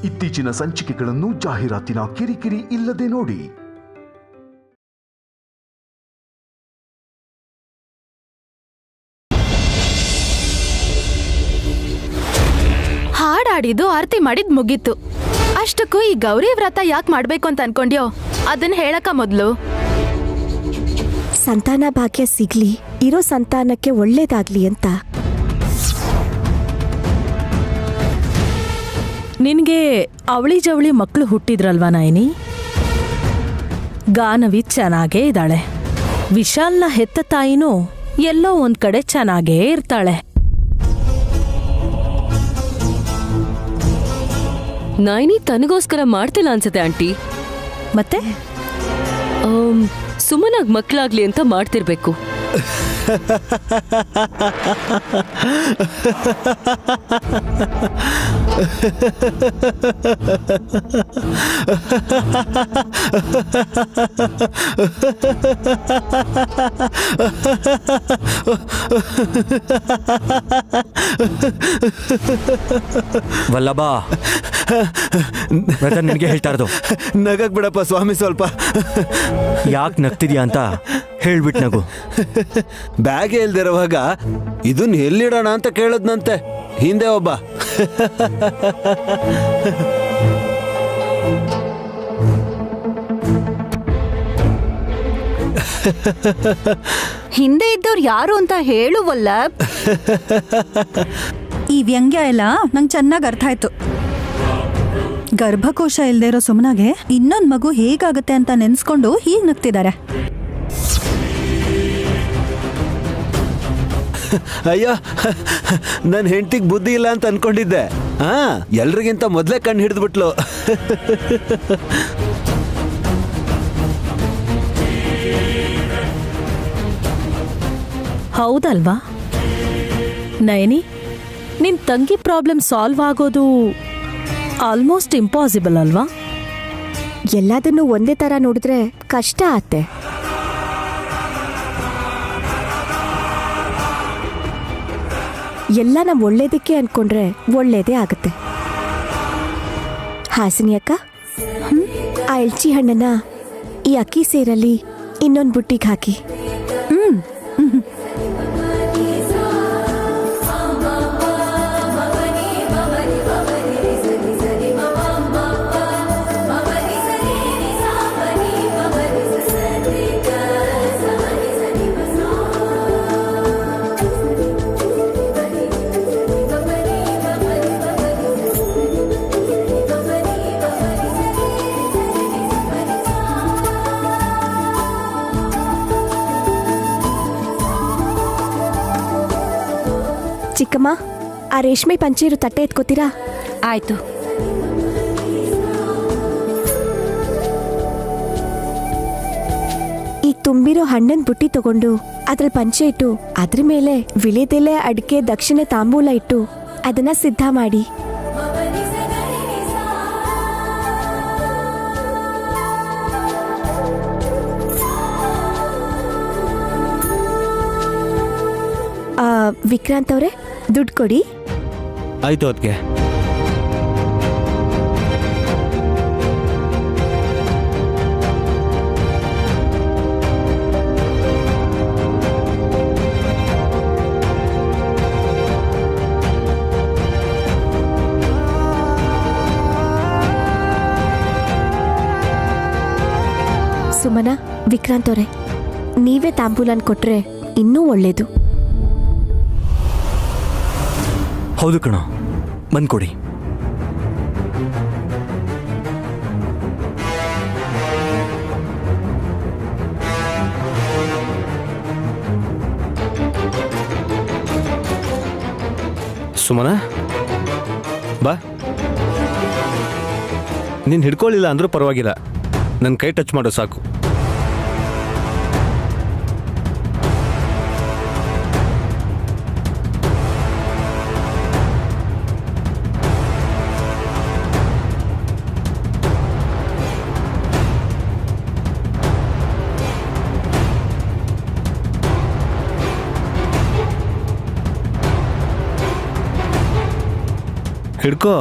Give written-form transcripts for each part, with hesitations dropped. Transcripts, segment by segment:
ಇತ್ತೀಚಿನ ಸಂಚಿಕೆಗಳನ್ನು ಜಾಹೀರಾತಿನ ಕಿರಿಕಿರಿ ಇಲ್ಲದೆ ನೋಡಿ. ಹಾಡಾಡಿದ್ದು ಆರತಿ ಮಾಡಿದ್ ಮುಗೀತು. ಅಷ್ಟಕ್ಕೂ ಈ ಗೌರಿ ವ್ರತ ಯಾಕೆ ಮಾಡ್ಬೇಕು ಅಂತ ಅನ್ಕೊಂಡ್ಯೋ ಅದನ್ನ ಹೇಳಕ ಮೊದ್ಲು. ಸಂತಾನ ಭಾಗ್ಯ ಸಿಗ್ಲಿ, ಇರೋ ಸಂತಾನಕ್ಕೆ ಒಳ್ಳೇದಾಗ್ಲಿ ಅಂತ. ನಿನ್ಗೆ ಅವಳಿ ಜವಳಿ ಮಕ್ಕಳು ಹುಟ್ಟಿದ್ರಲ್ವಾ ನಯನಿ? ಗಾನವಿ ಚೆನ್ನಾಗೇ ಇದ್ದಾಳೆ. ವಿಶಾಲ್ನ ಹೆತ್ತ ತಾಯಿನೂ ಎಲ್ಲೋ ಒಂದ್ ಕಡೆ ಚೆನ್ನಾಗೇ ಇರ್ತಾಳೆ. ನೈನಿ ತನಗೋಸ್ಕರ ಮಾಡ್ತಿಲ್ಲ ಅನ್ಸತ್ತೆ ಆಂಟಿ. ಮತ್ತೆ ಸುಮ್ಮನಾಗ್ ಮಕ್ಳಾಗ್ಲಿ ಅಂತ ಮಾಡ್ತಿರ್ಬೇಕು. ವಲ್ಲಭ, ನಿನಗೆ ಹೇಳ್ತಾ ಇರೋದು. ನಗಕ್ ಬಿಡಪ್ಪ ಸ್ವಾಮಿ, ಸ್ವಲ್ಪ. ಯಾಕೆ ನಗ್ತಿದ್ಯಾ ಅಂತ ಹೇಳ್ಬಿಟ್ ನಗು. ಬ್ಯಾಗ್ ಇಲ್ದಿರುವಾಗ ಇದನ್ನ ಎಲ್ಲಿಡೋಣ ಅಂತ ಕೇಳದ್ನಂತೆ ಹಿಂದೆ ಒಬ್ಬ. ಹಿಂದೆ ಇದ್ದವ್ರು ಯಾರು ಅಂತ ಹೇಳುವಲ್ಲ. ಈ ವ್ಯಂಗ್ಯ ಎಲ್ಲ ನಂಗೆ ಚೆನ್ನಾಗಿ ಅರ್ಥ ಆಯ್ತು. ಗರ್ಭಕೋಶ ಇಲ್ದೇ ಇರೋ ಸುಮ್ಮನಾಗೆ ಇನ್ನೊಂದು ಮಗು ಹೇಗಾಗುತ್ತೆ ಅಂತ ನೆನ್ಸ್ಕೊಂಡು ಹೀಗೆ ನಗ್ತಿದ್ದಾರೆ. ಅಯ್ಯೋ, ನನ್ನ ಹೆಂಡತಿಗೆ ಬುದ್ಧಿ ಇಲ್ಲ ಅಂತ ಅನ್ಕೊಂಡಿದ್ದೆ. ಎಲ್ರಿಗಿಂತ ಮೊದಲೇ ಕಣ್ಣು ಹಿಡಿದ್ಬಿಟ್ಲು. ಹೌದಲ್ವಾ ನಯನಿ? ನಿನ್ ತಂಗಿ ಪ್ರಾಬ್ಲಮ್ ಸಾಲ್ವ್ ಆಗೋದು ಆಲ್ಮೋಸ್ಟ್ ಇಂಪಾಸಿಬಲ್ ಅಲ್ವಾ? ಎಲ್ಲದನ್ನು ಒಂದೇ ತರ ನೋಡಿದ್ರೆ ಕಷ್ಟ ಆತ್ತೆ. ಎಲ್ಲ ನಮ್ಮ ಒಳ್ಳೇದಕ್ಕೆ ಅನ್ಕೊಂಡ್ರೆ ಒಳ್ಳೇದೇ ಆಗುತ್ತೆ. ಹಾಸಿನಿ ಅಕ್ಕ, ಆ ಎಲ್ಚಿ ಹಣ್ಣನ್ನ ಈ ಅಕ್ಕಿ ಸೇರಲ್ಲಿ ಇನ್ನೊಂದು ಬುಟ್ಟಿಗೆ ಹಾಕಿ. ಚಿಕ್ಕಮ್ಮ, ಆ ರೇಷ್ಮೆ ಪಂಚೀರು ತಟ್ಟೆ ಎತ್ಕೋತೀರಾ? ಆಯ್ತು. ಈ ತುಂಬಿರೋ ಹಣ್ಣಿನ ಬುಟ್ಟಿ ತಗೊಂಡು ಅದ್ರಲ್ಲಿ ಪಂಚೆ ಇಟ್ಟು ಅದ್ರ ಮೇಲೆ ವಿಳೆದೆಲೆ, ಅಡಿಕೆ, ದಕ್ಷಿಣೆ, ತಾಂಬೂಲ ಇಟ್ಟು ಅದನ್ನ ಸಿದ್ಧ ಮಾಡಿ. ವಿಕ್ರಾಂತ್ ಅವರೇ, ದುಡ್ಡು ಕೊಡಿ. ಆಯ್ತು ಅದಕ್ಕೆ. ಸುಮನ, ವಿಕ್ರಾಂತ್ ಅವರೇ, ನೀವೇ ತಾಂಬೂಲನ್ ಕೊಟ್ರೆ ಇನ್ನೂ ಒಳ್ಳೇದು. ಹೌದು ಕಣ, ಬಂದ್ಕೊಡಿ. ಸುಮನ, ಬಾ. ನೀನು ಹಿಡ್ಕೊಳ್ಳಿಲ್ಲ ಅಂದ್ರೂ ಪರವಾಗಿಲ್ಲ, ನನ್ನ ಕೈ ಟಚ್ ಮಾಡೋ ಸಾಕು. ಹಿಡ್ಕೋ.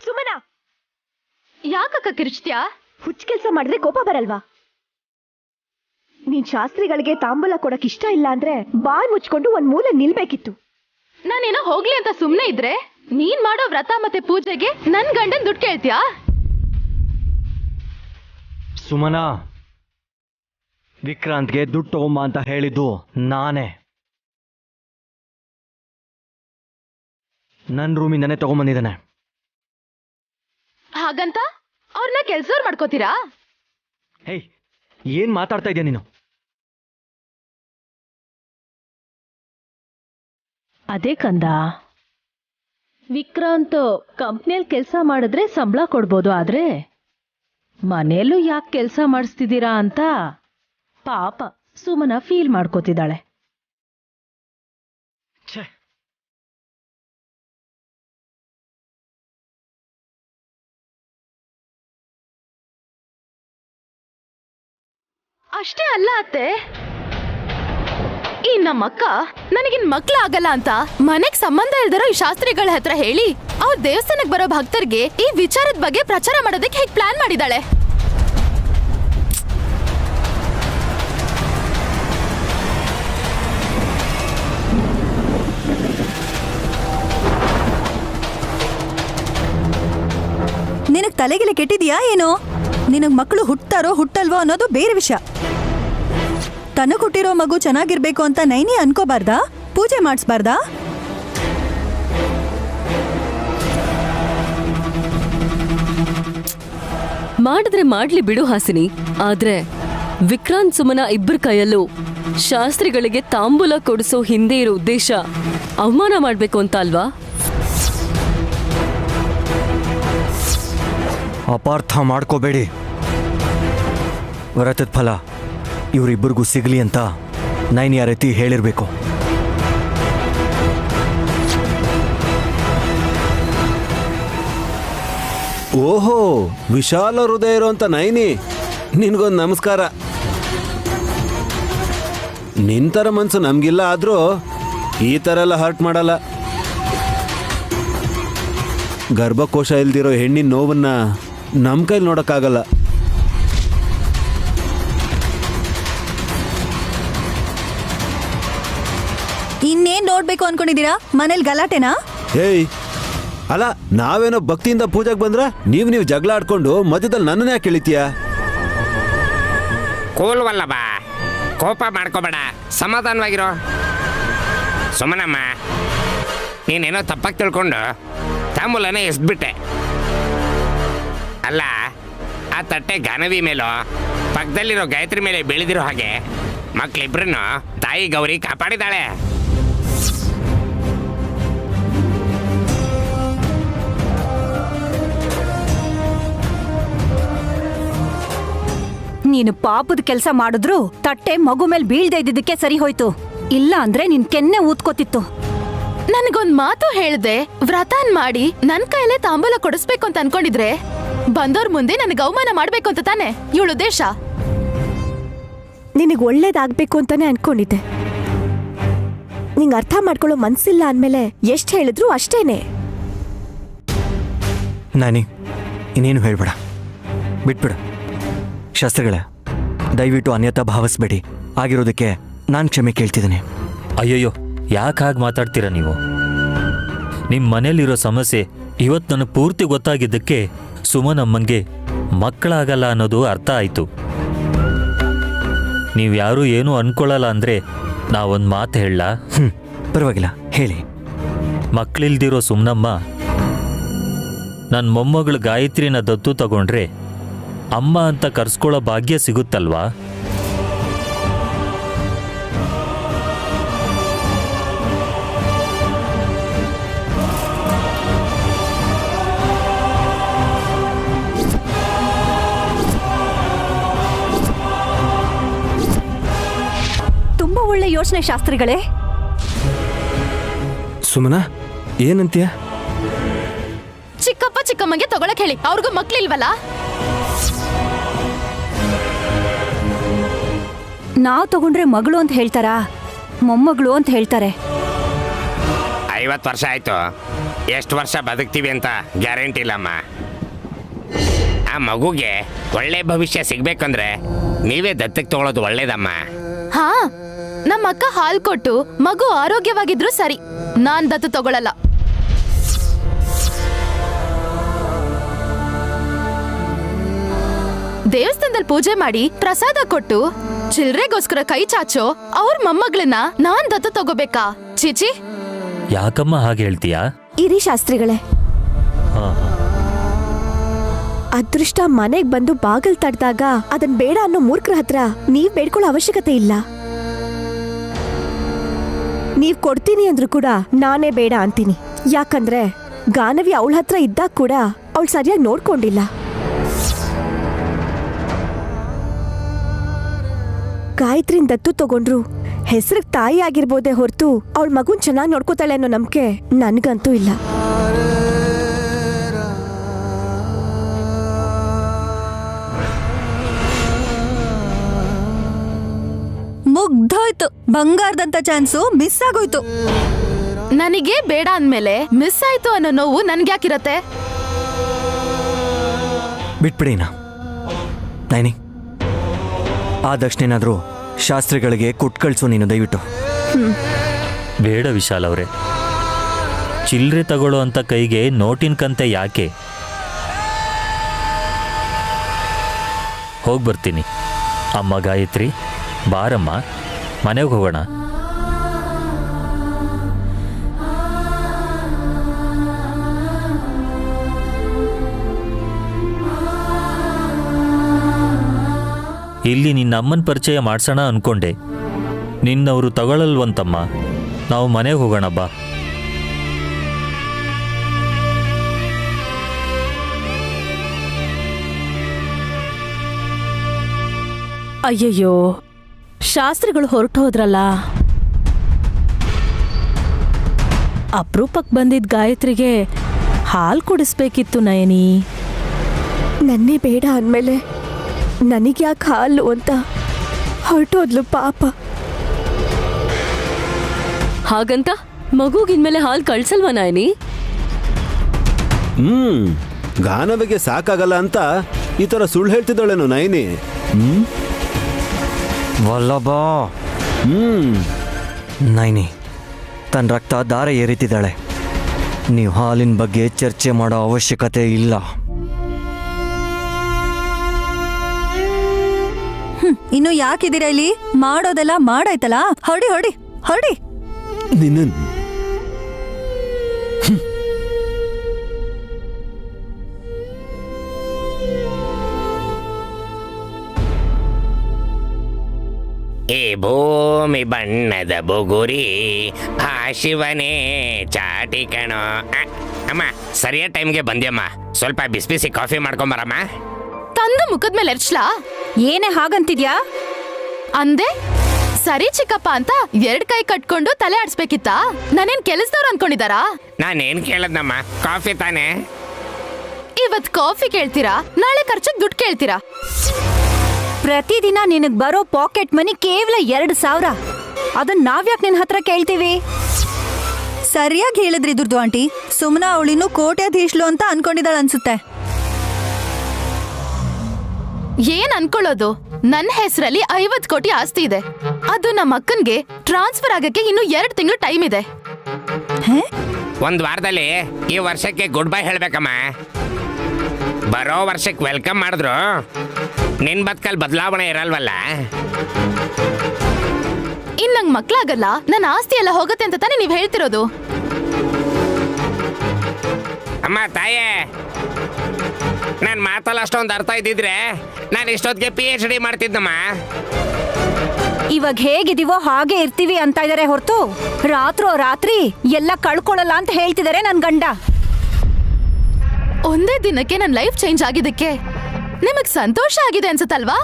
ಸುಮನ, ಯಾಕಕ್ಕ ಕಿರ್ಚ್ತ್ಯಾ? ಹುಚ್ಚ ಕೆಲಸ ಮಾಡಿದ್ರೆ ಕೋಪ ಬರಲ್ವಾ? ನೀನ್ ಶಾಸ್ತ್ರಿಗಳಿಗೆ ತಾಂಬೂಲ ಕೊಡಕ್ ಇಷ್ಟ ಇಲ್ಲ ಅಂದ್ರೆ ಬಾಯ್ ಮುಚ್ಕೊಂಡು ಒಂದ್ ಮೂಲೆ ನಿಲ್ಬೇಕಿತ್ತು. ನಾನೇನೋ ಹೋಗ್ಲಿ ಅಂತ ಸುಮ್ನೆ ಇದ್ರೆ ನೀನ್ ಮಾಡೋ ವ್ರತ ಮತ್ತೆ ಪೂಜೆಗೆ ನನ್ ಗಂಡನ್ ದುಡ್ಡು ಕೇಳ್ತ್ಯಾ? ಸುಮನಾ, ವಿಕ್ರಾಂತ್ಗೆ ದುಡ್ಡು ತಗೊಂಬ ಅಂತ ಹೇಳಿದ್ದು ನಾನೇ. ನನ್ನ ರೂಮಿಂದನೇ ತಗೊಂಬಂದಿದ್ದಾನೆ. ಹಾಗಂತ ಅವ್ರನ್ನ ಕೆಲ್ಸವ್ರು ಮಾಡ್ಕೋತೀರಾ? ಹೇಯ್, ಏನ್ ಮಾತಾಡ್ತಾ ಇದೀಯ ನೀನು? ಅದೇ ಕಂದ, ವಿಕ್ರಾಂತ್ ಕಂಪ್ನಿಯಲ್ಲಿ ಕೆಲಸ ಮಾಡಿದ್ರೆ ಸಂಬಳ ಕೊಡ್ಬೋದು, ಆದ್ರೆ ಮನೆಯಲ್ಲೂ ಯಾಕೆ ಕೆಲಸ ಮಾಡಿಸ್ತಿದ್ದೀರಾ ಅಂತ ಪಾಪ ಸುಮನ ಫೀಲ್ ಮಾಡ್ಕೋತಿದ್ದಾಳೆ. ಅಷ್ಟೇ ಅಲ್ಲ ಅತ್ತೆ, ಈ ನಮ್ಮಕ್ಕ ನನಗಿನ್ ಮಕ್ಳ ಆಗಲ್ಲ ಅಂತ ಮನೆಗ್ ಸಂಬಂಧ ಇಲ್ದಿರೋ ಈ ಶಾಸ್ತ್ರಿಗಳ ಹತ್ರ ಹೇಳಿ ಅವ್ರ ದೇವಸ್ಥಾನಕ್ ಬರೋ ಭಕ್ತರಿಗೆ ಈ ವಿಚಾರದ ಬಗ್ಗೆ ಪ್ರಚಾರ ಮಾಡೋದಕ್ಕೆ ಹೇಗ್ ಪ್ಲಾನ್ ಮಾಡಿದಾಳೆ. ನಿನಗ್ ತಲೆಗಿಲೆ ಕೆಟ್ಟಿದ್ಯಾ ಏನೋ? ನಿನಗ್ ಮಕ್ಕಳು ಹುಟ್ತಾರೋ ಹುಟ್ಟಲ್ವೋ ಅನ್ನೋದು ಬೇರೆ ವಿಷಯ. ತನಗ್ ಹುಟ್ಟಿರೋ ಮಗು ಚೆನ್ನಾಗಿರ್ಬೇಕು ಅಂತ ನೈನಿ ಅನ್ಕೋಬಾರ್ದಾ? ಪೂಜೆ ಮಾಡಿಸ್ಬಾರ್ದಾ? ಮಾಡಿದ್ರೆ ಮಾಡ್ಲಿ ಬಿಡು ಹಾಸಿನಿ. ಆದ್ರೆ ವಿಕ್ರಾಂತ್ ಸುಮನ ಇಬ್ಬರ ಕೈಯಲ್ಲೂ ಶಾಸ್ತ್ರಿಗಳಿಗೆ ತಾಂಬೂಲ ಕೊಡಿಸೋ ಹಿಂದೆ ಇರೋ ಉದ್ದೇಶ ಅವಮಾನ ಮಾಡ್ಬೇಕು ಅಂತ ಅಲ್ವಾ? ಅಪಾರ್ಥ ಮಾಡ್ಕೋಬೇಡಿ. ವ್ರತದ ಫಲ ಇವರಿಬ್ಬರಿಗೂ ಸಿಗ್ಲಿ ಅಂತ ನೈನಿ ಆ ರೀತಿ ಹೇಳಿರ್ಬೇಕು. ಓಹೋ, ವಿಶಾಲ ಹೃದಯ ಇರೋಂತ ನೈನಿ, ನಿನ್ಗೊಂದು ನಮಸ್ಕಾರ. ನಿಂತರ ಮನ್ಸು ನಮ್ಗಿಲ್ಲ, ಆದ್ರೂ ಈ ಥರ ಎಲ್ಲ ಹರ್ಟ್ ಮಾಡಲ್ಲ. ಗರ್ಭಕೋಶ ಇಲ್ದಿರೋ ಹೆಣ್ಣಿನ ನೋವನ್ನ ನಮ್ಮ ಕೈಲಿ ನೋಡೋಕ್ಕಾಗಲ್ಲ. ಇನ್ನೇನ್ ನೋಡ್ಬೇಕು ಅನ್ಕೊಂಡಿದೀರಾ? ಮನೇಲಿ ಗಲಾಟೆನಾ? ಏಯ್, ಅಲ್ಲ, ನಾವೇನೋ ಭಕ್ತಿಯಿಂದ ಪೂಜೆಗೆ ಬಂದ್ರ ನೀವು ಜಗಳ ಆಡ್ಕೊಂಡು ಮಧ್ಯದಲ್ಲಿ ನನ್ನನ್ನೇ ಯಾಕೆ ಇಳಿತೀಯ? ಕೂಲ್ವಲ್ಲ ಬಾ, ಕೋಪ ಮಾಡ್ಕೋಬೇಡ, ಸಮಾಧಾನವಾಗಿರೋ. ಸುಮನಮ್ಮ, ನೀನೇನೋ ತಪ್ಪಾಗಿ ತಿಳ್ಕೊಂಡು ತಾಂಬೂಲನೇ ಎಸ್ಬಿಟ್ಟೆ. ಅಲ್ಲ, ಆ ತಟ್ಟೆ ಗಾನವಿ ಮೇಲೋ ಪಕ್ಕದಲ್ಲಿರೋ ಗಾಯತ್ರಿ ಮೇಲೆ ಬೆಳೆದಿರೋ ಹಾಗೆ ಮಕ್ಳಿಬ್ರನ್ನು ತಾಯಿ ಗೌರಿ ಕಾಪಾಡಿದಾಳೆ. ನೀನು ಪಾಪದ ಕೆಲಸ ಮಾಡಿದ್ರು ತಟ್ಟೆ ಮಗು ಮೇಲೆ ಬೀಳ್ದೆ ಇದ್ದಿದ್ದಕ್ಕೆ ಸರಿ ಹೋಯ್ತು. ಇಲ್ಲ ಅಂದ್ರೆ ನಿನ್ ಕೆನ್ನೆ ಊದ್ಕೋತಿತ್ತು. ನನ್ಗೊಂದ್ ಮಾತು ಹೇಳ್ದೆ, ವ್ರತಾನ್ ಮಾಡಿ ನನ್ ಕೈಲೇ ತಾಂಬೂಲ ಕೊಡಿಸ್ಬೇಕು ಅಂತ ಅನ್ಕೊಂಡಿದ್ರೆ ಬಂದವ್ರ ಮುಂದೆ ನನಗೆ ಅವಮಾನ ಮಾಡ್ಬೇಕು ಅಂತ ತಾನೆ ಇವಳು ಉದ್ದೇಶ? ನಿನಗ್ ಒಳ್ಳೇದಾಗ್ಬೇಕು ಅಂತಾನೆ ಅನ್ಕೊಂಡಿದ್ದೆ. ನಿಂಗ್ ಅರ್ಥ ಮಾಡ್ಕೊಳ್ಳೋ ಮನ್ಸಿಲ್ಲ ಅಂದ್ಮೇಲೆ ಎಷ್ಟ್ ಹೇಳಿದ್ರು ಅಷ್ಟೇನೆ. ನಾನಿ, ಇನ್ನೇನು ಹೇಳ್ಬೇಡ, ಬಿಟ್ಬಿಡ. ಶಾಸ್ತ್ರಿಗಳೇ, ದಯವಿಟ್ಟು ಅನ್ಯತಾ ಭಾವಿಸ್ಬೇಡಿ. ಆಗಿರೋದಕ್ಕೆ ನಾನು ಕ್ಷಮೆ ಕೇಳ್ತಿದ್ದೀನಿ. ಅಯ್ಯಯ್ಯೋ, ಯಾಕೆ ಹಾಗೆ ಮಾತಾಡ್ತೀರಾ ನೀವು? ನಿಮ್ಮ ಮನೇಲಿರೋ ಸಮಸ್ಯೆ ಇವತ್ತು ನನಗೆ ಪೂರ್ತಿ ಗೊತ್ತಾಗಿದ್ದಕ್ಕೆ ಸುಮನಮ್ಮಂಗೆ ಮಕ್ಕಳಾಗಲ್ಲ ಅನ್ನೋದು ಅರ್ಥ ಆಯಿತು. ನೀವು ಯಾರೂ ಏನೂ ಅನ್ಕೊಳ್ಳಲ್ಲ ಅಂದರೆ ನಾವೊಂದು ಮಾತು ಹೇಳಲ್ಲ? ಪರವಾಗಿಲ್ಲ, ಹೇಳಿ. ಮಕ್ಕಳಿಲ್ದಿರೋ ಸುಮನಮ್ಮ ನನ್ನ ಮೊಮ್ಮಗಳು ಗಾಯತ್ರಿನ ದತ್ತು ತಗೊಂಡ್ರೆ ಅಮ್ಮ ಅಂತ ಕರ್ಸ್ಕೊಳ್ಳೋ ಭಾಗ್ಯ ಸಿಗುತ್ತಲ್ವಾ? ಯೋಚನೆ ಶಾಸ್ತ್ರಿಗಳೇ? ಸುಮನ ಏನಂತೀಯ? ಚಿಕ್ಕಪ್ಪ ಚಿಕ್ಕಮ್ಮಗೆ ತಗೊಳಕ್ ಹೇಳಿ, ಅವ್ರಿಗೂ ಮಕ್ಳಿಲ್ವಲ್ಲ. ನಾವ್ ತಗೊಂಡ್ರೆ ಮಗಳು ಅಂತ ಹೇಳ್ತಾರಾ, ಮೊಮ್ಮಗಳು ಅಂತ ಹೇಳ್ತಾರೆ. 50 ವರ್ಷ ಆಯ್ತು, ಎಷ್ಟು ವರ್ಷ ಬದುಕ್ತೀವಿ ಅಂತ ಗ್ಯಾರಂಟಿ ಇಲ್ಲಮ್ಮ. ಆ ಮಗುಗೆ ಒಳ್ಳೆ ಭವಿಷ್ಯ ಸಿಗ್ಬೇಕಂದ್ರೆ ನೀವೇ ದತ್ತಕ್ಕೆ ತಗೊಳ್ಳೋದು ಒಳ್ಳೇದಮ್ಮ. ಹಾ, ನಮ್ಮ ಅಕ್ಕ ಹಾಲ್ ಕೊಟ್ಟು ಮಗು ಆರೋಗ್ಯವಾಗಿದ್ರು ಸರಿ, ನಾನ್ ದತ್ತು ತಗೊಳಲ್ಲ. ದೇವಸ್ಥಾನದಲ್ಲಿ ಪೂಜೆ ಮಾಡಿ ಪ್ರಸಾದ ಕೊಟ್ಟು ಚಿಲ್ರೆಗೋಸ್ಕರ ಕೈ ಚಾಚೋ ಅವ್ರ ಮೊಮ್ಮಗಳನ್ನ ನಾನ್ ದತ್ತು ತಗೋಬೇಕಾ? ಚೀಚಿ. ಯಾಕಮ್ಮ ಹಾಗೆ ಹೇಳ್ತೀಯಾ? ಇರಿ ಶಾಸ್ತ್ರಿಗಳೇ, ಅದೃಷ್ಟ ಮನೆಗ್ ಬಂದು ಬಾಗಲ್ ತಡ್ದಾಗ ಅದನ್ ಬೇಡ ಅನ್ನೋ ಮೂರ್ಖರ ಹತ್ರ ನೀವ್ ಬೇಡ್ಕೊಳ್ಳೋ ಅವಶ್ಯಕತೆ ಇಲ್ಲ. ನೀವ್ ಕೊಡ್ತೀನಿ ಅಂದ್ರೂ ಕೂಡ ನಾನೇ ಬೇಡ ಅಂತೀನಿ. ಯಾಕಂದ್ರೆ ಗಾನವಿ ಅವಳ ಹತ್ರ ಇದ್ದಾಗ ಕೂಡ ಅವಳು ಸರಿಯಾಗಿ ನೋಡ್ಕೊಂಡಿಲ್ಲ. ಗಾಯತ್ರಿನ್ ದತ್ತು ತಗೊಂಡ್ರು ಹೆಸರಿಗೆ ತಾಯಿ ಆಗಿರ್ಬೋದೇ ಹೊರತು ಅವಳ ಮಗುನ್ ಚೆನ್ನಾಗಿ ನೋಡ್ಕೋತಾಳೆ ಅನ್ನೋ ನಂಬಿಕೆ ನನ್ಗಂತೂ ಇಲ್ಲ. ಮುಗ್ದೋಯ್ತು, ಬಂಗಾರದಂತ ಚಾನ್ಸು ಮಿಸ್ ಆಗೋಯ್ತು. ನನಗೆ ಬೇಡ ಅಂದ್ಮೇಲೆ ಮಿಸ್ ಆಯ್ತು ಅನ್ನೋ ನೋವು ನನ್ಗ್ಯಾಕಿರತ್ತೆ? ಬಿಟ್ಬಿಡಿನಾ ನೈನಿ, ಆ ದಕ್ಷಿಣೇನಾದ್ರೂ ಶಾಸ್ತ್ರಿಗಳಿಗೆ ಕೊಟ್ಟು ಕಳ್ಸು ನೀನು ದಯವಿಟ್ಟು. ಬೇಡ ವಿಶಾಲ್ ಅವರೇ, ಚಿಲ್ಲರೆ ತಗೊಳ್ಳೋ ಅಂತ ಕೈಗೆ ನೋಟಿನ ಕಂತೆ ಯಾಕೆ? ಹೋಗ್ಬರ್ತೀನಿ. ಅಮ್ಮ ಗಾಯತ್ರಿ, ಬಾರಮ್ಮ, ಮನೆಗೆ ಹೋಗೋಣ. ಇಲ್ಲಿ ನಿನ್ನ ಅಮ್ಮನ ಪರಿಚಯ ಮಾಡ್ಸೋಣ ಅನ್ಕೊಂಡೆ, ನಿನ್ನವರು ತಗೊಳ್ಳಲ್ವಂತಮ್ಮ. ನಾವು ಮನೆಗೆ ಹೋಗೋಣ ಬಾ. ಅಯ್ಯಯ್ಯೋ, ಶಾಸ್ತ್ರಿಗಳು ಹೊರಟು ಹೋದ್ರಲ್ಲ. ಅಪರೂಪಕ್ಕೆ ಬಂದಿದ್ದ ಗಾಯತ್ರಿಗೆ ಹಾಲು ಕುಡಿಸ್ಬೇಕಿತ್ತು ನಯನಿ. ನನ್ನೇ ಬೇಡ ಅಂದಮೇಲೆ ನನಗ್ಯಾಕೆ ಹಾಲು ಅಂತ ಹೊರಟೋದ್ಲು ಪಾಪ. ಹಾಗಂತ ಮಗುಗಿನ್ಮೇಲೆ ಹಾಲು ಕಳ್ಸಲ್ವಾ ನಯನಿ? ಗಾನವಿಗೆ ಸಾಕಾಗಲ್ಲ ಅಂತ ಈ ತರ ಸುಳ್ಳು ಹೇಳ್ತಿದ್ದಾಳೇನು ನಯನಿ? ವಲ್ಲಭ, ನೈನಿ ತನ್ನ ರಕ್ತ ದಾರ ಏರಿತಿದ್ದಾಳೆ. ನೀವು ಹಾಲಿನ ಬಗ್ಗೆ ಚರ್ಚೆ ಮಾಡೋ ಅವಶ್ಯಕತೆ ಇಲ್ಲ. ಇನ್ನು ಯಾಕಿದ್ದೀರಾ ಇಲ್ಲಿ? ಮಾಡೋದೆಲ್ಲ ಮಾಡಾಯ್ತಲ್ಲ, ಹೊಡಿ ಹೊಡಿ ಹೊಡಿ. ನಿನ್ನ ಈ ಭೂಮಿ ಬಣ್ಣದ ಬುಗುರಿ ಆ ಶಿವನೇ ಚಾಟಿ ಕಣೋ. ಅಮ್ಮ, ಸರಿಯಾದ ಟೈಮ್ಗೆ ಬಂದ್ಯಮ್ಮ. ಸ್ವಲ್ಪ ಬಿಸಿ ಬಿಸಿ ಕಾಫಿ ಮಾಡ್ಕೊಂಬರಮ್ಮ. ತಂದು ಮುಖದ ಮೇಲೆ ಎರ್ಚ್ಲಾ? ಏನೇ ಹಾಗಂತಿದ್ಯಾ? ಅಂದೆ ಸರಿ ಚಿಕ್ಕಪ್ಪ ಅಂತ 2 ಕೈ ಕಟ್ಕೊಂಡು ತಲೆ ಆಡ್ಸ್ಬೇಕಿತ್ತಾ? ನಾನೇನ್ ಕೆಲಸದವ್ರು ಅನ್ಕೊಂಡಿದಾರಾ? ನಾನೇನ್ ಕೇಳದ್ನಮ್ಮ, ಕಾಫಿ ತಾನೇ. ಇವತ್ ಕಾಫಿ ಕೇಳ್ತೀರಾ, ನಾಳೆ ಖರ್ಚಿಗೆ ದುಡ್ಡು ಕೇಳ್ತೀರಾ? ಪ್ರತಿದಿನ ನಿನಗ್ ಬರೋ ಪಾಕೆಟ್ ಮನಿ ಕೇವಲ 2,000. ಅದನ್ನ ನಾವ್ಯಾಕೆ ನಿನ್ ಹತ್ರ ಕೇಳ್ತೀವಿ? ಸರಿಯಾಗಿ ಹೇಳಿದ್ರಿ ದುರ್ದು ಆಂಟಿ. ಸುಮ್ನ ಅವಳಿನ್ನು ಕೋಟ್ಯಾಧೀಶ್ಲು ಅಂತ ಅನ್ಕೊಂಡಿದ್ದಾಳ ಅನ್ಸುತ್ತೆ. ಏನ್ ಅನ್ಕೊಳ್ಳೋದು? ನನ್ನ ಹೆಸರಲ್ಲಿ 50 ಕೋಟಿ ಆಸ್ತಿ ಇದೆ. ಅದು ನಮ್ಮ ಅಕ್ಕನ್ಗೆ ಟ್ರಾನ್ಸ್ಫರ್ ಆಗಕ್ಕೆ ಇನ್ನು 2 ತಿಂಗಳು ಟೈಮ್ ಇದೆ. ಒಂದ್ ವಾರದಲ್ಲಿ ಈ ವರ್ಷಕ್ಕೆ ಗುಡ್ ಬೈ ಹೇಳ್ಬೇಕಮ್ಮ. ಬರೋ ವರ್ಷಕ್ಕೆ ವೆಲ್ಕಮ್ ಮಾಡಿದ್ರು ನಿನ್ ಬದುಕಲ್ಲಿ ಬದಲಾವಣೆ ಇರಲ್ವಲ್ಲ. ಇನ್ ನಂಗ್ ಮಕ್ಳಾಗಲ್ಲ, ನನ್ನ ಆಸ್ತಿ ಎಲ್ಲ ಹೋಗತ್ತೆ ಅಂತ ತಾನೇ ನೀವ್ ಹೇಳ್ತಿರೋದು? ಅಮ್ಮ ತಾಯೇ, ನಾನು ಮಾತಲ್ಲ ಅಷ್ಟೊಂದು ಅರ್ಥ ಇದ್ದಿದ್ರೆ ನಾನು ಇಷ್ಟೊತ್ತಿಗೆ PhD ಮಾಡ್ತಿದ್ದಮ್ಮ. ಇವಾಗ ಹೇಗಿದೀವೋ ಹಾಗೆ ಇರ್ತೀವಿ ಅಂತ ಇದಾರೆ ಹೊರತು ರಾತ್ರಿ ಎಲ್ಲ ಕಳ್ಕೊಳ್ಳಲ್ಲ ಅಂತ ಹೇಳ್ತಿದಾರೆ ನನ್ ಗಂಡ. ಒಂದೇ ದಿನಕ್ಕೆ ನನ್ನ ಲೈಫ್ ಚೇಂಜ್ ಆಗಿದ್ದಕ್ಕೆ ನಿಮಗ್ ಸಂತೋಷ ಆಗಿದೆ ಅನ್ಸುತ್ತಲ್ವಾ?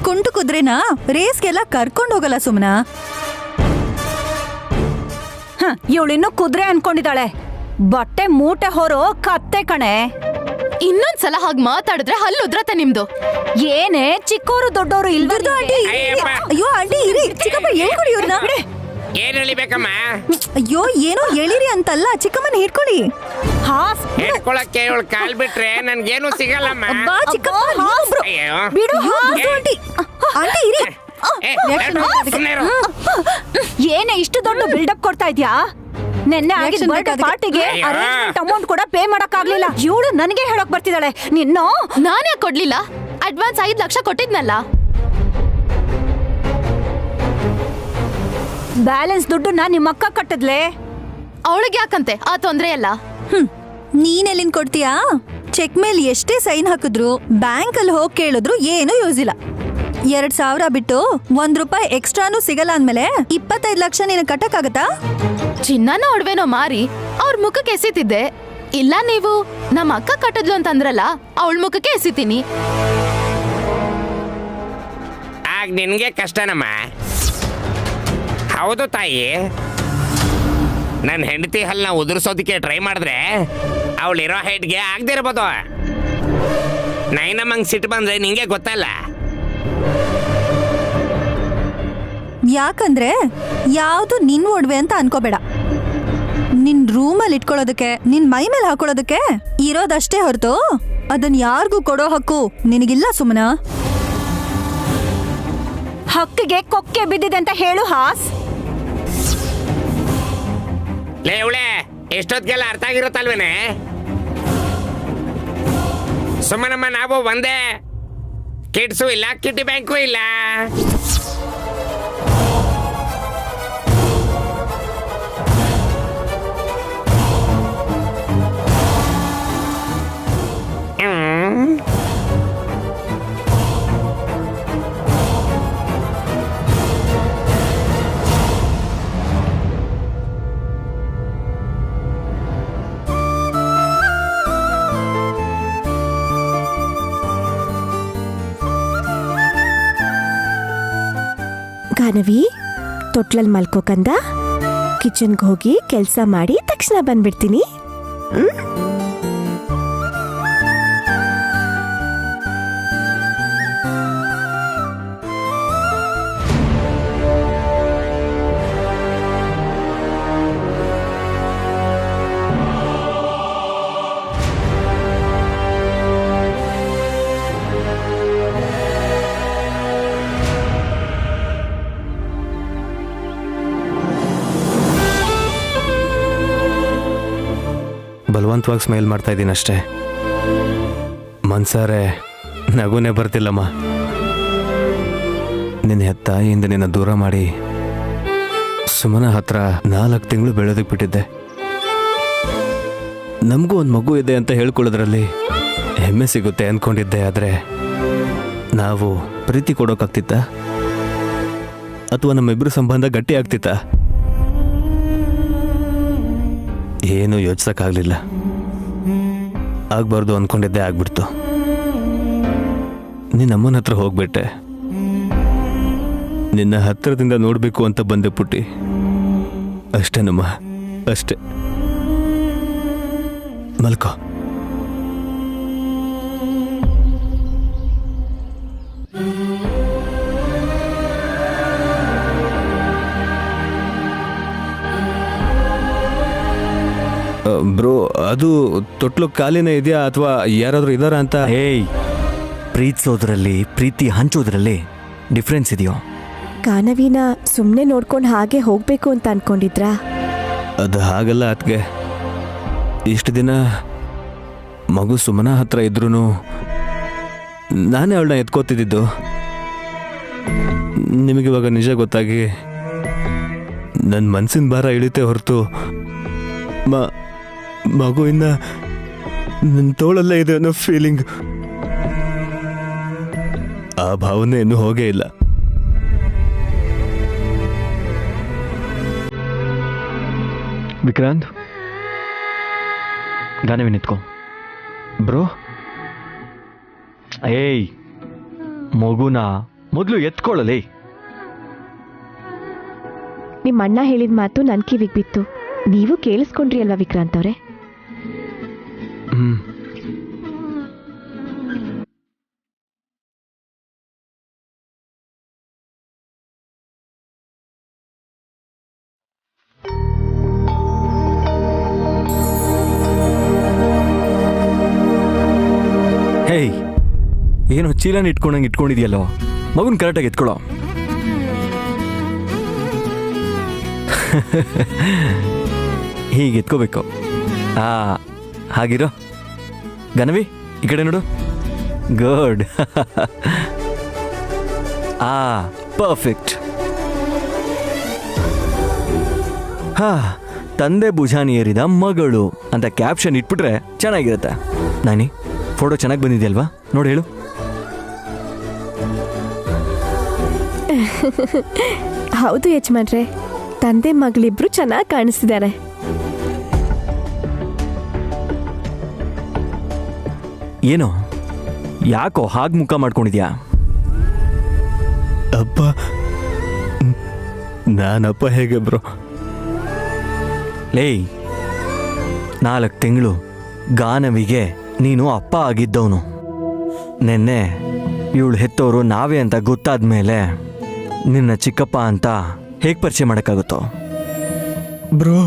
ಕುಂಟು ಕುದ್ರೆನ ರೇಸ್ಗೆಲ್ಲ ಕರ್ಕೊಂಡು ಹೋಗಲ್ಲ ಸುಮ್ನ. ಇವಳಿನ್ನು ಕುದುರೆ ಅನ್ಕೊಂಡಿದ್ದಾಳೆ. ಬಟ್ಟೆ ಮೂಟೆ ಹೊರೋ ಕತ್ತೆ ಕಣೆ. ಇನ್ನೊಂದ್ಸಲ ಹಾಗೆ ಮಾತಾಡಿದ್ರೆ ಹಲ್ಲುದ್ರತೆ ನಿಮ್ದು. ಏನೇ ಚಿಕ್ಕವರು ದೊಡ್ಡವರು ಇಲ್ವರ್ದು ಆಂಟಿ. ಅಯ್ಯೋ ಆಂಟಿ ಇರಿ, ಚಿಕ್ಕಪ್ಪ ಹೇಳ್ಕೊಡಿ ಇವ್ರನ್ನ. ಏನ್ ಹೇಳಿಬೇಕಮ್ಮ? ಅಯ್ಯೋ ಏನೋ ಹೇಳಿರಿ ಅಂತಲ್ಲ, ಚಿಕ್ಕಮ್ಮನ ಹಿಡ್ಕೊಳ್ಳಿ. ಹೇಳ್ಕೊಳಕ್ಕೆ ಇವಳು ಕಾಲ್ ಬಿಟ್ರೆ ನನ್ಗೇನು ಸಿಗಲ್ಲಮ್ಮ. ಬಾ ಚಿಕ್ಕಪ್ಪ, ಅಯ್ಯೋ ಬಿಡು ಆಂಟಿ. ಆಂಟಿ ಇರಿ. ಏನೇ ಇಷ್ಟು ದೊಡ್ಡ ಬಿಲ್ಡಪ್ ಕೊಡ್ತಾ ಇದ್ಯಾ? ನೆನ್ನೆ ಆಗಿದ್ದ ಬರ್ಡೇ ಪಾರ್ಟಿಗೆ ಅರೇಂಜ್ಮೆಂಟ್ ಅಮೌಂಟ್ ಕೂಡ ಪೇ ಮಾಡಕ್ಕಾಗ್ಲಿಲ್ಲ. ಇವಳು ನನಗೆ ಹೇಳಕ್ ಬರ್ತಿದ್ದಾಳೆ. ನಿನ್ನ ನಾನೇ ಕೊಡ್ಲಿಲ್ಲ, ಅಡ್ವಾನ್ಸ್ 5 ಲಕ್ಷ ಕೊಟ್ಟಿದ್ನಲ್ಲ. ಬ್ಯಾಲೆನ್ಸ್ ದುಡ್ಡನ್ನ ನಿಮ್ಮ ಅಕ್ಕ ಕಟ್ಟದ್ಲೆ. ಅವಳಿಗೆ ಯಾಕಂತೆ ಆ ತೊಂದ್ರೆ ಎಲ್ಲ? ನೀನೆಲ್ಲಿಂದ ಕೊಡ್ತೀಯಾ? ಚೆಕ್ ಮೇಲೆ ಎಷ್ಟೇ ಸೈನ್ ಹಾಕಿದ್ರು ಬ್ಯಾಂಕ್ ಅಲ್ಲಿ ಹೋಗಿ ಕೇಳಿದ್ರು ಏನು ಯೂಸ್ ಇಲ್ಲ. 2,000 ಬಿಟ್ಟು ₹1 ಎಕ್ಸ್ಟ್ರಾನು ಸಿಗಲ್ಲ ಅಂದ್ಮೇಲೆ 25 ಲಕ್ಷ ನೀನು ಕಟ್ಟಕ್ಕಾಗತ್ತಾ? ಚಿನ್ನನ ಒಡವೆನೋ ಮಾರಿ ಅವ್ರ ಮುಖಕ್ಕೆ ಎಸಿತಿದ್ದೆ. ಇಲ್ಲ ನೀವು ನಮ್ಮ ಅಕ್ಕ ಕಟ್ಟದ್ಲು ಅಂತಂದ್ರಲ್ಲ, ಅವಳ ಮುಖಕ್ಕೆ ಎಸಿತೀನಿ. ಆಗ ನಿನ್ಗೆ ಕಷ್ಟನಮ್ಮ. ಹೌದು ತಾಯಿ, ನನ್ನ ಹೆಂಡತಿ ಹಲ್ಲನ್ನ ಉದುರಿಸೋದಕ್ಕೆ ಟ್ರೈ ಮಾಡಿದ್ರೆ ಅವಳಿರೋ ಹೈಟ್ಗೆ ಆಗದೆ ಇರ್ಬೋದು. ನೈನಮ್ಮಂಗೆ ಸಿಟ್ಟು ಬಂದ್ರೆ ನಿಂಗೆ ಗೊತ್ತಲ್ಲ. ಯಾಕಂದ್ರೆ ಯಾವುದು ನಿನ್ ಒಡವೆ ಅಂತ ಅನ್ಕೋಬೇಡ. ನಿನ್ ರೂಮಲ್ಲಿ ಇಟ್ಕೊಳ್ಳೋದಕ್ಕೆ, ನಿನ್ ಮೈ ಮೇಲೆ ಹಾಕೊಳ್ಳೋದಕ್ಕೆ ಇರೋದಷ್ಟೇ ಹೊರತು ಅದನ್ನ ಯಾರಿಗೂ ಕೊಡೋ ಹಕ್ಕು ನಿನಗಿಲ್ಲ ಸುಮನ. ಹಕ್ಕಿಗೆ ಕೊಕ್ಕೆ ಬಿದ್ದಿದೆ ಅಂತ ಹೇಳು ಹಾಸ್. ಲೇವಳೆ ಎಷ್ಟೊತ್ತಿಗೆಲ್ಲ ಅರ್ಥ ಆಗಿರುತ್ತಲ್ವೇನೆ? ಸುಮ್ಮನಮ್ಮ, ನಾವು ಒಂದೇ. ಕಿಡ್ಸು ಇಲ್ಲ, ಕಿಟ್ಟಿ ಬ್ಯಾಂಕು ಇಲ್ಲ. ಗಾನವಿ, ತೊಟ್ಲಲ್ಲಿ ಮಲ್ಕೋಕಂದ. ಕಿಚನ್ಗೆ ಹೋಗಿ ಕೆಲಸ ಮಾಡಿ ತಕ್ಷಣ ಬಂದ್ಬಿಡ್ತೀನಿ. ಬಲವಂತವಾಗಿ ಸ್ಮೈಲ್ ಮಾಡ್ತಾ ಇದ್ದೀನಿ ಅಷ್ಟೇ. ಮನ್ಸಾರೆ ನಗುನೇ ಬರ್ತಿಲ್ಲಮ್ಮ. ನಿನ್ನ ಹೆತ್ತಾಯಿಯಿಂದ ನಿನ್ನ ದೂರ ಮಾಡಿ ಸುಮನ ಹತ್ರ 4 ತಿಂಗಳು ಬೆಳೆದಕ್ಕೆ ಬಿಟ್ಟಿದ್ದೆ. ನಮಗೂ ಒಂದು ಮಗು ಇದೆ ಅಂತ ಹೇಳ್ಕೊಳ್ಳೋದ್ರಲ್ಲಿ ಹೆಮ್ಮೆ ಸಿಗುತ್ತೆ ಅಂದ್ಕೊಂಡಿದ್ದೆ. ಆದರೆ ನಾವು ಪ್ರೀತಿ ಕೊಡೋಕ್ಕಾಗ್ತಿತ್ತ? ಅಥವಾ ನಮ್ಮಿಬ್ಬರು ಸಂಬಂಧ ಗಟ್ಟಿ ಆಗ್ತಿತ್ತ? ಏನೂ ಯೋಚಿಸೋಕ್ಕಾಗಲಿಲ್ಲ. ಆಗ್ಬಾರ್ದು ಅಂದ್ಕೊಂಡಿದ್ದೆ, ಆಗ್ಬಿಡ್ತು. ನಿನ್ನ ಅಮ್ಮನ ಹತ್ರ ಹೋಗ್ಬಿಟ್ಟೆ. ನಿನ್ನ ಹತ್ತಿರದಿಂದ ನೋಡಬೇಕು ಅಂತ ಬಂದೆ ಪುಟ್ಟಿ. ಅಷ್ಟೇನಮ್ಮ, ಅಷ್ಟೇ. ಮಲ್ಕೋ. ಬ್ರೋ, ಅದು ತೊಟ್ಲು ಖಾಲಿನೇ ಇದೆಯಾ ಅಥವಾ ಯಾರಾದರೂ ಇದಾರ ಅಂತ? ಏಯ್, ಪ್ರೀತಿಸೋದ್ರಲ್ಲಿ, ಪ್ರೀತಿ ಹಂಚೋದ್ರಲ್ಲಿ ಡಿಫ್ರೆನ್ಸ್ ಇದೆಯೋ? ಗಾನವಿನ ಸುಮ್ಮನೆ ನೋಡ್ಕೊಂಡು ಹಾಗೆ ಹೋಗ್ಬೇಕು ಅಂತ ಅನ್ಕೊಂಡಿದ್ರಾ? ಅದು ಹಾಗಲ್ಲ ಅತ್ಗೆ. ಇಷ್ಟು ದಿನ ಮಗು ಸುಮನ ಹತ್ರ ಇದ್ರೂ ನಾನೇ ಅವಳನ್ನ ಎತ್ಕೋತಿದ್ದು. ನಿಮಗಿವಾಗ ನಿಜ ಗೊತ್ತಾಗಿ ನನ್ನ ಮನಸ್ಸಿನ ಭಾರ ಇಳಿತೆ ಹೊರತು ಮಗುವಿನ ನನ್ನ ತೋಳಲ್ಲೇ ಇದೆ ಅನ್ನೋ ಫೀಲಿಂಗ್, ಆ ಭಾವನೆ ಇನ್ನೂ ಹೋಗೇ ಇಲ್ಲ. ವಿಕ್ರಾಂತ್, ಗಾನವಿ ನಿಂತ್ಕೋ. ಬ್ರೋ, ಏಯ್, ಮಗುನ ಮೊದಲು ಎತ್ಕೊಳ್ಳಲಿ. ನಿಮ್ಮ ಅಣ್ಣ ಹೇಳಿದ ಮಾತು ನನ್ನ ಕಿವಿಗೆ ಬಿತ್ತು. ನೀವು ಕೇಳಿಸ್ಕೊಂಡ್ರಿ ಅಲ್ವಾ ವಿಕ್ರಾಂತ್ ಅವರೇ? ಹೇಯ್, ಏನೋ ಚೀಲನ ಇಟ್ಕೊಂಡಂಗೆ ಇಟ್ಕೊಂಡಿದ್ಯಲ್ಲೋ, ಮಗುನ ಕರೆಕ್ಟಾಗಿ ಎತ್ಕೊಳ್ಳೋ. ಹೀಗೆ ಎತ್ಕೋಬೇಕು. ಹಾಗಿರೋ. ಗನವಿ, ಈ ಕಡೆ ನೋಡು. ಗುಡ್. ಪರ್ಫೆಕ್ಟ್. ತಂದೆ ಭುಜಾನಿ ಏರಿದ ಮಗಳು ಅಂತ ಕ್ಯಾಪ್ಷನ್ ಇಟ್ಬಿಟ್ರೆ ಚೆನ್ನಾಗಿರುತ್ತೆ. ನಾನಿ, ಫೋಟೋ ಚೆನ್ನಾಗಿ ಬಂದಿದೆಯಲ್ವಾ? ನೋಡಿ ಹೇಳು. ಹೌದು ಯಜಮಾನ್ರೆ, ತಂದೆ ಮಗಳಿಬ್ರು ಚೆನ್ನಾಗಿ ಕಾಣಿಸ್ತಿದ್ದಾರೆ. ಏನೋ ಯಾಕೋ ಹಾಗೆ ಮುಖ ಮಾಡ್ಕೊಂಡಿದ್ಯಾ? ಅಪ್ಪ, ನಾನಪ್ಪ ಹೇಗೆ ಬ್ರೋ? ಲೇಯ್, 4 ತಿಂಗಳು ಗಾನವಿಗೆ ನೀನು ಅಪ್ಪ ಆಗಿದ್ದವನು. ನೆನ್ನೆ ಇವಳು ಹೆತ್ತವರು ನಾವೇ ಅಂತ ಗೊತ್ತಾದ್ಮೇಲೆ ನಿನ್ನ ಚಿಕ್ಕಪ್ಪ ಅಂತ ಹೇಗೆ ಪರಿಚಯ ಮಾಡೋಕ್ಕಾಗುತ್ತೋ? ಬ್ರೋ